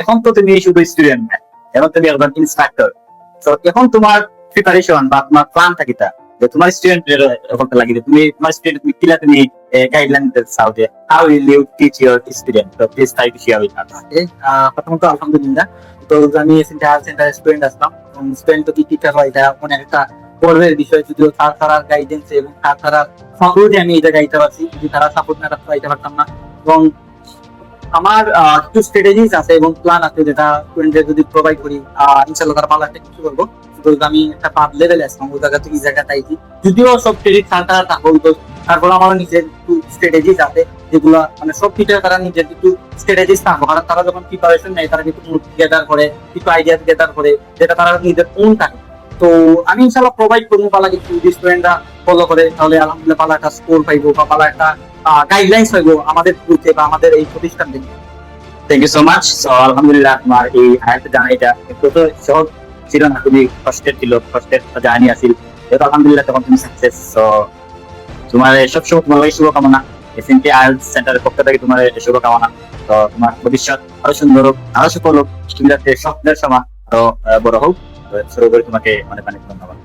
এখন তো তুমি শুধু স্টুডেন্ট, এখন তুমি একজন ইনস্ট্রাক্টর। তো এখন তোমার প্রিপারেশন বা তোমার প্ল্যান থাকিতা যে তোমার স্টুডেন্টের এখন লাগি তুমি তোমার স্টুডেন্ট তুমি কিলা তুমি গাইডলাইন দিতে চাও যে how will you teach your student. তো please try to share with us. প্রথমত আলহামদুলিল্লাহ। তো আমি সেন্টার স্টুডেন্ট আসলাম, স্টুডেন্ট তো কি টিচার হয় এটা অনেক একটা গর্বের বিষয়। যদিও তারা গাইডেন্স এবং তারা সাপোর্টে আমি এটা গাইতে পারছি, যদি তারা সাপোর্ট না রাখতো গাইতে পারতাম না। এবং আমার কিছু স্ট্র্যাটেজিস আছে এবং প্ল্যান আছে যেটা স্টুডেন্টদের যদি প্রোভাইড করি, ইনশাআল্লাহ তারা ভালো একটা কিছু করবো। তো আমি একটা পাব লেভেলে আসলাম, ওই জায়গা থেকে এই জায়গাটা আইছি। যদিও সব ক্রেডিট তারা থাকবো, তো তারপর আমার নিজের কিছু স্ট্র্যাটেজিস আছে যেগুলো মানে সব টিচার তারা নিজের কিছু স্ট্র্যাটেজিস থাকবো, কারণ তারা যখন প্রিপারেশন নেয় তারা কিছু গেদার করে, কিছু আইডিয়া গেদার করে, যেটা তারা নিজের ওন থাকে। তো আমি ইনশাআল্লাহ প্রোভাইড করবো পালা কিছু, যদি স্টুডেন্টরা ফলো করে তাহলে আলহামদুলিল্লাহ পালা একটা স্কোর পাইবো বা পালা একটা গাইডলাইন্স পাইবো আমাদের গ্রুপে বা আমাদের এই প্রতিষ্ঠান থেকে। Thank you so much. So আলহামদুলিল্লাহ তোমার এই হায়াতে জার্নিটা একটু তো সহজ ছিল না, খুবই কষ্টের ছিল, কষ্টের জার্নি আছিল। যেহেতু আলহামদুলিল্লাহ তখন তুমি সাকসেস। সো তোমার সবসময় তোমার লাগে শুভকামনা, এসএনটি আইএলটিএস সেন্টারের পক্ষ থেকে তোমার শুভকামনা। তো তোমার ভবিষ্যৎ আরো সুন্দর হোক, আরো সফল হোক, তুমি যাতে স্বপ্নের সময় আরো বড় হোক। শুরু করে তোমাকে অনেক অনেক ধন্যবাদ।